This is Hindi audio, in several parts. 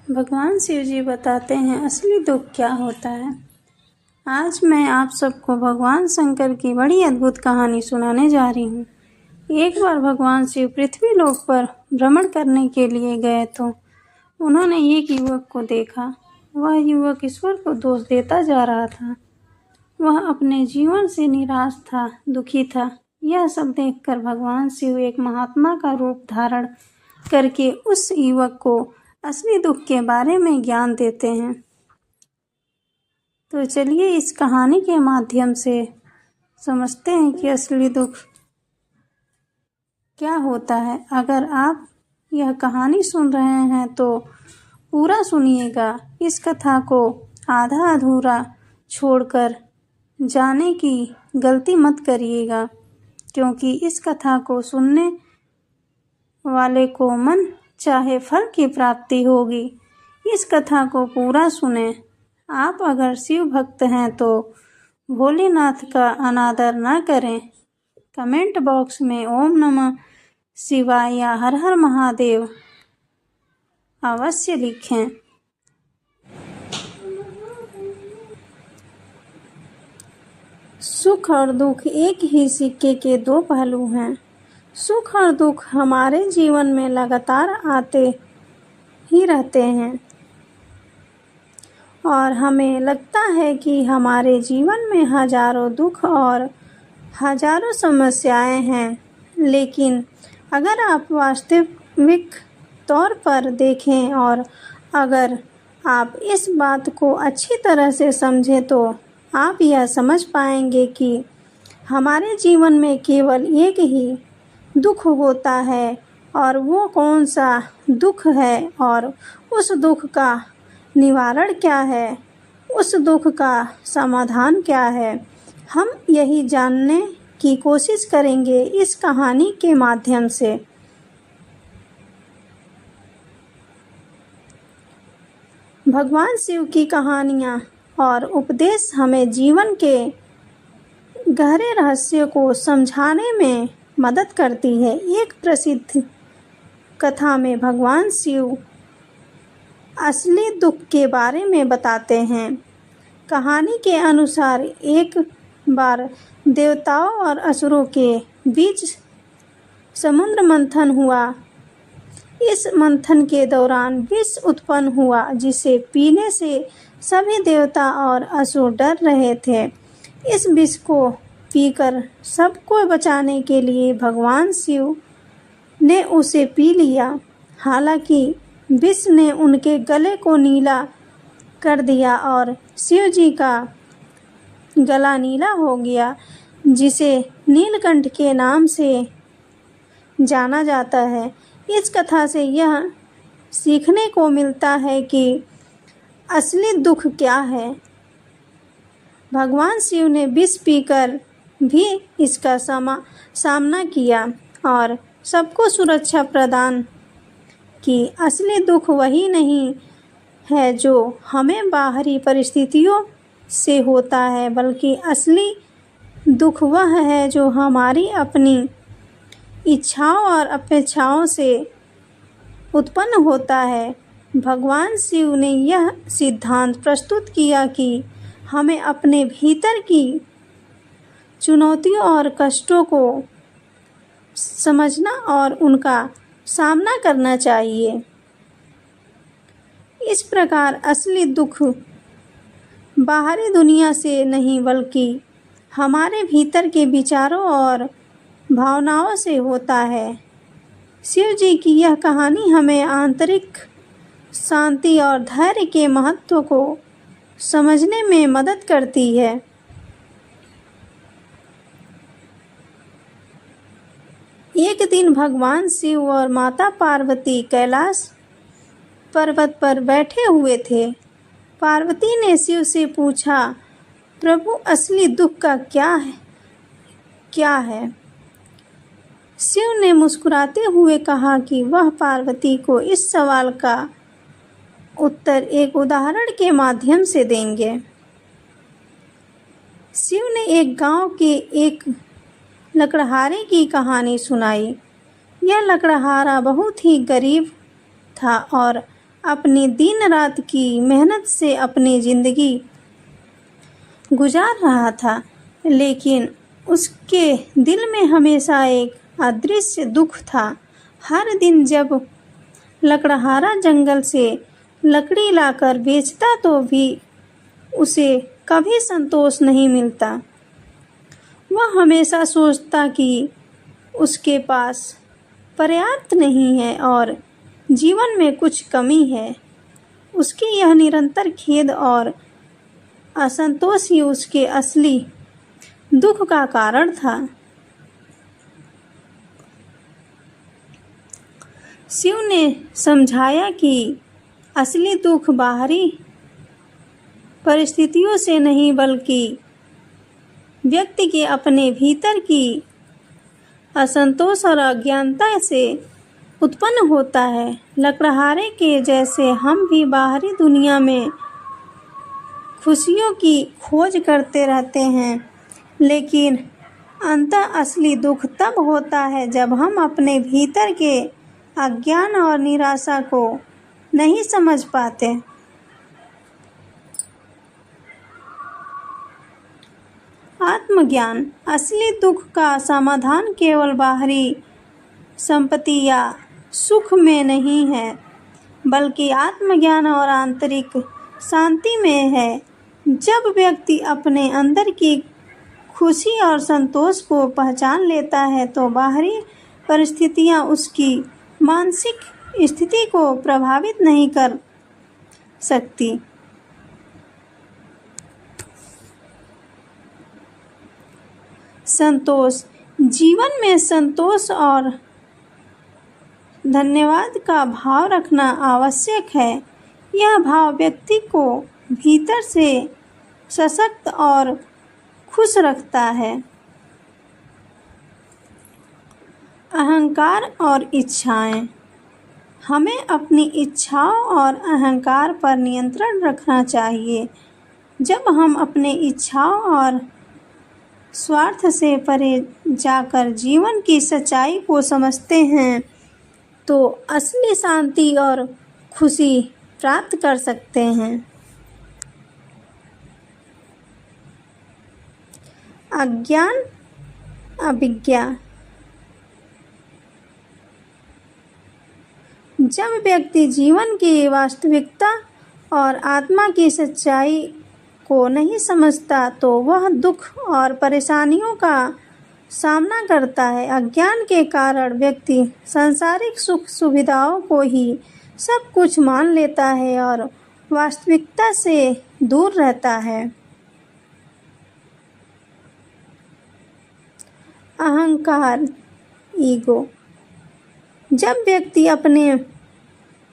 भगवान शिव जी बताते हैं असली दुख क्या होता है। आज मैं आप सबको भगवान शंकर की बड़ी अद्भुत कहानी सुनाने जा रही हूँ। एक बार भगवान शिव पृथ्वी लोक पर भ्रमण करने के लिए गए तो उन्होंने एक युवक को देखा। वह युवक ईश्वर को दोष देता जा रहा था। वह अपने जीवन से निराश था, दुखी था। यह सब देखकर भगवान शिव एक महात्मा का रूप धारण करके उस युवक को असली दुख के बारे में ज्ञान देते हैं। तो चलिए इस कहानी के माध्यम से समझते हैं कि असली दुख क्या होता है। अगर आप यह कहानी सुन रहे हैं तो पूरा सुनिएगा। इस कथा को आधा अधूरा छोड़कर जाने की गलती मत करिएगा, क्योंकि इस कथा को सुनने वाले को मन चाहे फल की प्राप्ति होगी। इस कथा को पूरा सुने। आप अगर शिव भक्त हैं तो भोलेनाथ का अनादर न करें। कमेंट बॉक्स में ओम नमः शिवाय या हर हर महादेव अवश्य लिखें। सुख और दुख एक ही सिक्के के दो पहलू हैं। सुख और दुख हमारे जीवन में लगातार आते ही रहते हैं और हमें लगता है कि हमारे जीवन में हजारों दुख और हजारों समस्याएं हैं। लेकिन अगर आप वास्तविक तौर पर देखें और अगर आप इस बात को अच्छी तरह से समझें तो आप यह समझ पाएंगे कि हमारे जीवन में केवल एक ही दुख होता है, और वो कौन सा दुख है और उस दुख का निवारण क्या है, उस दुख का समाधान क्या है। हम यही जानने की कोशिश करेंगे इस कहानी के माध्यम से। भगवान शिव की कहानियाँ और उपदेश हमें जीवन के गहरे रहस्य को समझाने में मदद करती है। एक प्रसिद्ध कथा में भगवान शिव असली दुख के बारे में बताते हैं। कहानी के अनुसार एक बार देवताओं और असुरों के बीच समुद्र मंथन हुआ। इस मंथन के दौरान विष उत्पन्न हुआ, जिसे पीने से सभी देवता और असुर डर रहे थे। इस विष को पीकर सबको बचाने के लिए भगवान शिव ने उसे पी लिया। हालांकि विष ने उनके गले को नीला कर दिया और शिव जी का गला नीला हो गया, जिसे नीलकंठ के नाम से जाना जाता है। इस कथा से यह सीखने को मिलता है कि असली दुख क्या है। भगवान शिव ने विष पीकर भी इसका सामना किया और सबको सुरक्षा प्रदान की। असली दुख वही नहीं है जो हमें बाहरी परिस्थितियों से होता है, बल्कि असली दुख वह है जो हमारी अपनी इच्छाओं और अपेक्षाओं से उत्पन्न होता है। भगवान शिव ने यह सिद्धांत प्रस्तुत किया कि हमें अपने भीतर की चुनौतियों और कष्टों को समझना और उनका सामना करना चाहिए। इस प्रकार असली दुख बाहरी दुनिया से नहीं, बल्कि हमारे भीतर के विचारों और भावनाओं से होता है। शिव जी की यह कहानी हमें आंतरिक शांति और धैर्य के महत्व को समझने में मदद करती है। एक दिन भगवान शिव और माता पार्वती कैलाश पर्वत पर बैठे हुए थे। पार्वती ने शिव से पूछा, प्रभु असली दुख का क्या है? शिव ने मुस्कुराते हुए कहा कि वह पार्वती को इस सवाल का उत्तर एक उदाहरण के माध्यम से देंगे। शिव ने एक गांव के एक लकड़हारे की कहानी सुनाई। यह लकड़हारा बहुत ही गरीब था और अपनी दिन रात की मेहनत से अपनी जिंदगी गुजार रहा था, लेकिन उसके दिल में हमेशा एक अदृश्य दुख था। हर दिन जब लकड़हारा जंगल से लकड़ी लाकर बेचता तो भी उसे कभी संतोष नहीं मिलता। वह हमेशा सोचता कि उसके पास पर्याप्त नहीं है और जीवन में कुछ कमी है। उसकी यह निरंतर खेद और असंतोष ही उसके असली दुख का कारण था। शिव ने समझाया कि असली दुख बाहरी परिस्थितियों से नहीं बल्कि व्यक्ति के अपने भीतर की असंतोष और अज्ञानता से उत्पन्न होता है। लकड़हारे के जैसे हम भी बाहरी दुनिया में खुशियों की खोज करते रहते हैं, लेकिन अंततः असली दुख तब होता है जब हम अपने भीतर के अज्ञान और निराशा को नहीं समझ पाते। आत्मज्ञान। असली दुख का समाधान केवल बाहरी संपत्ति या सुख में नहीं है, बल्कि आत्मज्ञान और आंतरिक शांति में है। जब व्यक्ति अपने अंदर की खुशी और संतोष को पहचान लेता है तो बाहरी परिस्थितियां उसकी मानसिक स्थिति को प्रभावित नहीं कर सकती। संतोष। जीवन में संतोष और धन्यवाद का भाव रखना आवश्यक है। यह भाव व्यक्ति को भीतर से सशक्त और खुश रखता है। अहंकार और इच्छाएं। हमें अपनी इच्छाओं और अहंकार पर नियंत्रण रखना चाहिए। जब हम अपने इच्छाओं और स्वार्थ से परे जाकर जीवन की सच्चाई को समझते हैं तो असली शांति और खुशी प्राप्त कर सकते हैं। अज्ञान अविज्ञा। जब व्यक्ति जीवन की वास्तविकता और आत्मा की सच्चाई को नहीं समझता तो वह दुख और परेशानियों का सामना करता है। अज्ञान के कारण व्यक्ति सांसारिक सुख सुविधाओं को ही सब कुछ मान लेता है और वास्तविकता से दूर रहता है। अहंकार ईगो। जब व्यक्ति अपने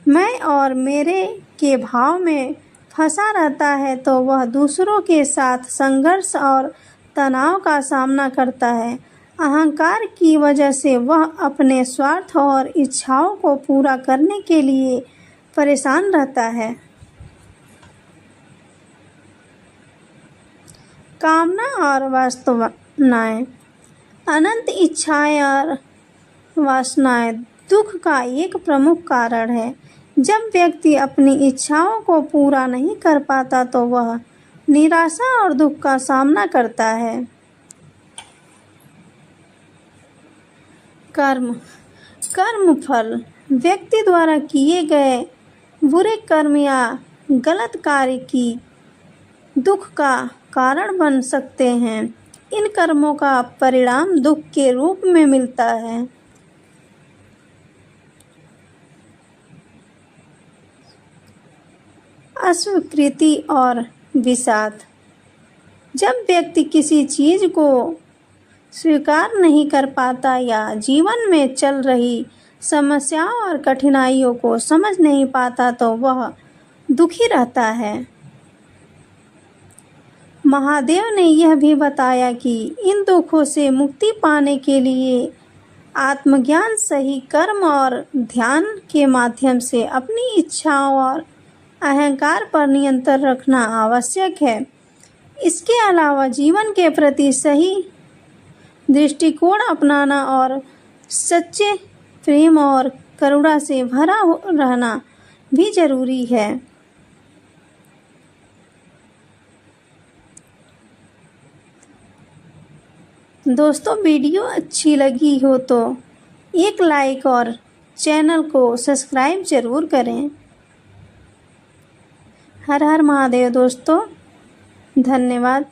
मैं और मेरे के भाव में फंसा रहता है तो वह दूसरों के साथ संघर्ष और तनाव का सामना करता है। अहंकार की वजह से वह अपने स्वार्थ और इच्छाओं को पूरा करने के लिए परेशान रहता है। कामना और वासनाएं। अनंत इच्छाएं और वासनाएं दुख का एक प्रमुख कारण है। जब व्यक्ति अपनी इच्छाओं को पूरा नहीं कर पाता तो वह निराशा और दुख का सामना करता है। कर्म। कर्म फल। व्यक्ति द्वारा किए गए बुरे कर्म या गलत कार्य की दुख का कारण बन सकते हैं। इन कर्मों का परिणाम दुख के रूप में मिलता है। अस्वीकृति और विषाद। जब व्यक्ति किसी चीज़ को स्वीकार नहीं कर पाता या जीवन में चल रही समस्याओं और कठिनाइयों को समझ नहीं पाता तो वह दुखी रहता है। महादेव ने यह भी बताया कि इन दुखों से मुक्ति पाने के लिए आत्मज्ञान, सही कर्म और ध्यान के माध्यम से अपनी इच्छाओं और अहंकार पर नियंत्रण रखना आवश्यक है। इसके अलावा जीवन के प्रति सही दृष्टिकोण अपनाना और सच्चे प्रेम और करुणा से भरा रहना भी ज़रूरी है। दोस्तों, वीडियो अच्छी लगी हो तो एक लाइक और चैनल को सब्सक्राइब ज़रूर करें। हर हर महादेव दोस्तों, धन्यवाद।